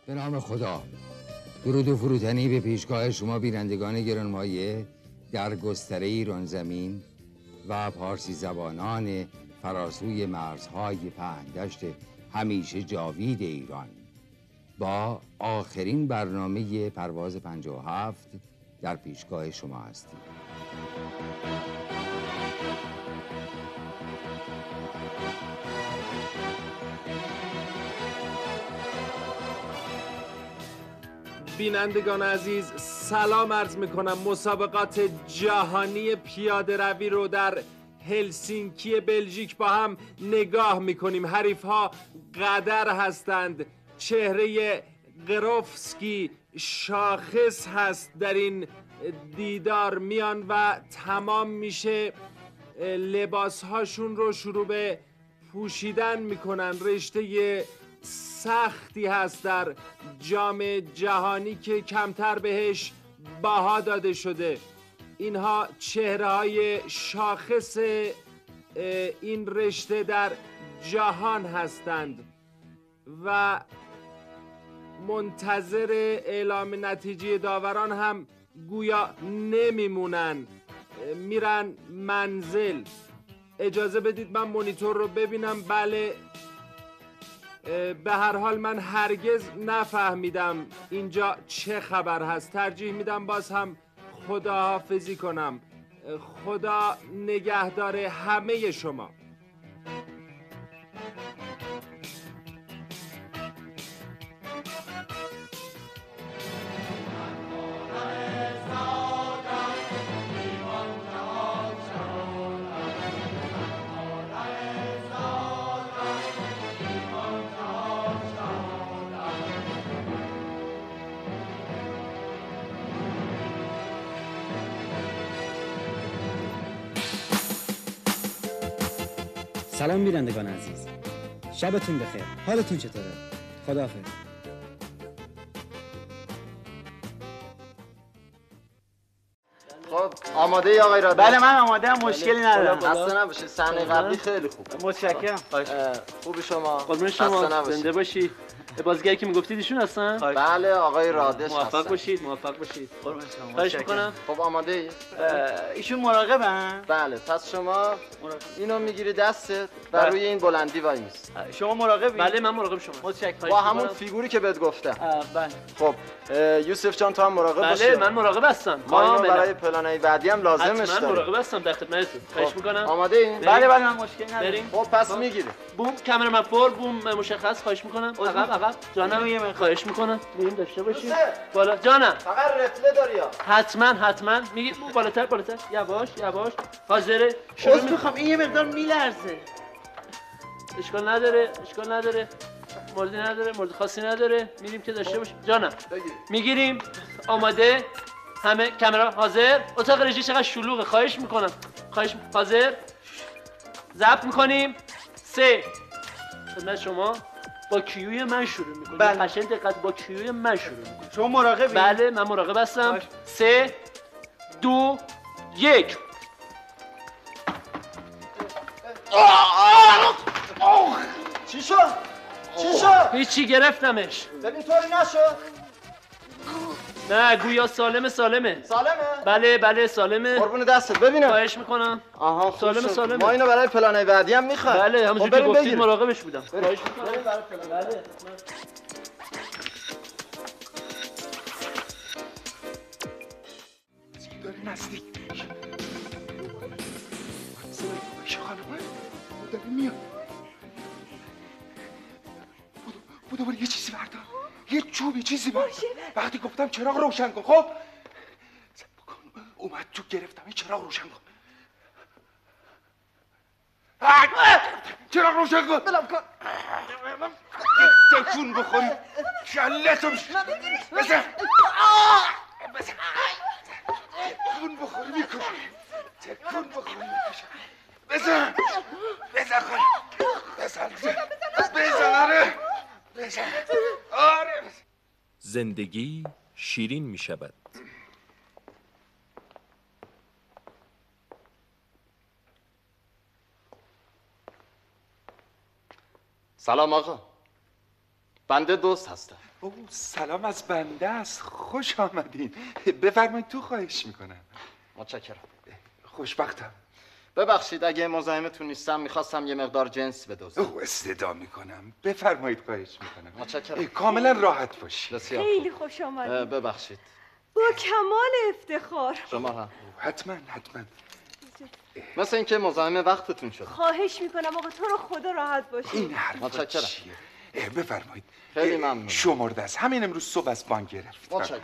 به نام خدا. درود و فروتنی به پیشگاه شما بینندگان گرانمایه در گستره ایران زمین و پارسی زبانان فراسوی مرزهای پهندشت همیشه جاوید ایران، با آخرین برنامه پرواز 57 در پیشگاه شما هستیم. بینندگان عزیز سلام عرض میکنم. مسابقات جهانی پیاده روی رو در هلسینکی بلژیک با هم نگاه میکنیم. حریف ها قدر هستند. چهره قروفسکی شاخص هست در این دیدار. میان و تمام میشه لباس هاشون رو شروع به پوشیدن میکنن. رشته سختی هست در جام جهانی که کمتر بهش بها داده شده. اینها چهره های شاخص این رشته در جهان هستند و منتظر اعلام نتیجه داوران هم گویا نمیمونن، میرن منزل. اجازه بدید من مونیتور رو ببینم. بله، به هر حال من هرگز نفهمیدم اینجا چه خبر هست. ترجیح میدم باز هم خداحافظی کنم. خدا نگهدار همه شما. سلام بینندگان عزیز، شبتون بخیر. حالتون چطوره؟ خداحافظ. خب آماده ای آقای رادی؟ بله من آماده ام، مشکلی ندارم. خسته نباشید. صحنه قبلی خیلی خوب. متشکرم. خوبی شما؟ قربون شما، زنده باشی. بازیگری که میگفتید ایشون هستن؟ بله آقای رادش هستن. موفق باشید، موفق باشید. قربون شما. خواهش میکنم. خب آماده ای؟ ایشون مراقبن؟ بله. پس شما اینو میگیری دستت و روی این بلندی وای میسی. شما مراقبی؟ بله من مراقب شما. متشکرم. با همون فیگوری که بهت گفتم. بله. خب یوسف جان تو هم مراقب باشی. بله من مراقب هستم. ما اینو برای پلنای بعدی هم لازمش داریم. من مراقب هستم، در خدمتتون. خواهش میکنم. آماده ای؟ بله بله من مشکلی ندارم. خب پس میگیری. بوم کامرمن فور بوم مشخص. خواهش میکنم. عقب جانم. خواهش میکنم. میریم داشته باشید. بالا جانم. فقط رفله داری یا؟ حتما میگید بالاتر یواش حاضره. شروع میخوام این یه مقدار میلرزه. اشکال نداره. مورد خاصی نداره. میریم که داشته باشیم. جانم میگیریم. آماده؟ همه کامرا حاضر؟ اتاق رژی چقدر شلوغه. خواهش میکنم. حاضر؟ ضبط میکنیم. 3 خدمت شما. با کیوی من شروع میکنیم. بله. قشنگ دقت با کیوی من شروع میکنیم. شما مراقبی؟ بله من مراقب هستم. 3 2 1 چی شد؟ هیچی گرفتمش. ببین طوری نشد. نه گویا سالمه. سالمه؟ بله سالمه. قربون دستت ببینم. خواهش میکنم. آها خوب سالمه. ما اینو برای پلنای بعدی هم میخوایم. بله همونجوری که گفتید مراقبش بودم. خواهش میکنم. بله. داری نزدیک داری میاد. بودو برو یه چیزی بردار، یه چوبی چیزی بردار. وقتی گفتم چراغ روشن کن. خب اومد تو گرفتم این چراغ روشن کن. چراغ روشن کن. بلم کن. تکون بخوری کلتو بزن. تکون بخوری میکشم. بزن آره. زندگی شیرین می شود. سلام آقا. بنده دوست هستم. او سلام از بنده است. خوش آمدین. بفرمایید تو، خواهش میکنم. متشکرم. خوشبختم. ببخشید اگه مزاحمتون نیستم میخواستم یه مقدار جنس بدزدم. او استدا میکنم. بفرمایید، خواهش میکنم. متشکرم. کاملا راحت باشید. بسیار خیلی خوش آمدید. ببخشید. با کمال افتخار. شما هم حتما. مثل اینکه مزاحم وقتتون شد. خواهش میکنم آقا، تو رو خدا راحت باشید. این حرفا متشکرم. چیه؟ بفرمایید. خیلی ممنون. شمرده است. همین امروز صبح از بانک گرفتم. متشکرم.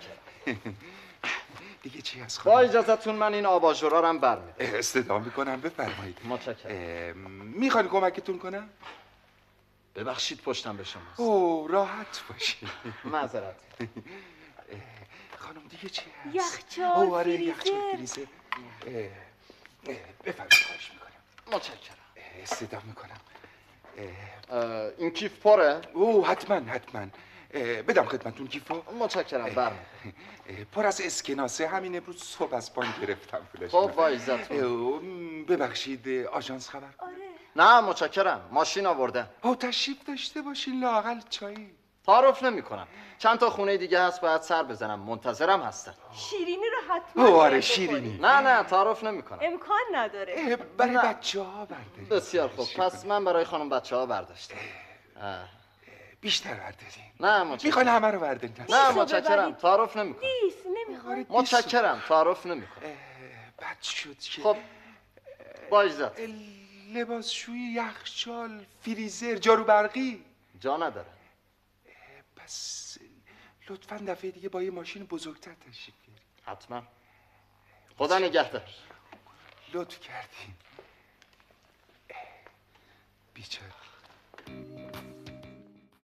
دیگه چی از با اجازهتون من این آباژورا رو هم برمی‌دارم. استدا میکنم. بفرمایید. متشکرم. میخواین کمکتون کنم؟ ببخشید پشتم به شماست. او راحت باشید. معذرت. خانم دیگه چی هست؟ یخچال، او آره، فریزر. یخچال، فریزر. بفرمایید، خواهش میکنم. متشکرم. استدا میکنم. این کیف پره؟ او حتما. بدم خدمتون کیفو. متشکرم. برمی‌دارم. پر از اسکناسه. همین امروز صبح از بانک گرفتم پولش. خب با عزتون. ببخشید آژانس خبر کنم. آره. نه متشکرم. ماشین آوردم. او تشریف داشته باشین، لااقل چایی. تعارف نمی‌کنم. چند تا خونه دیگه هست باید سر بزنم. منتظرم هستم. شیرینی رو حتما او باید آره، بخوری. شیرینی. نه تعارف نمی‌کنم. امکان نداره. برای نه. بچه ها برداریم. بسیار خوب. پس من برای خانم بچه‌ها برداشتم. بیشتر برداریم. نه متشکرم. میخواین همه رو برداریم؟ نه میشه متشکرم. ببرید؟ تعارف نمی‌کنم. نیست، نمیخواد. متشکرم. تعارف نمی‌کنم. بد شد که خب با اجازت. لباسشویی، یخچال، فریزر، جارو برقی. جا نداره. پس لطفاً دفعه دیگه با یه ماشین بزرگتر تشریف بیارید. حتما. خدا نگهدار. لطف کردین. بیچاره.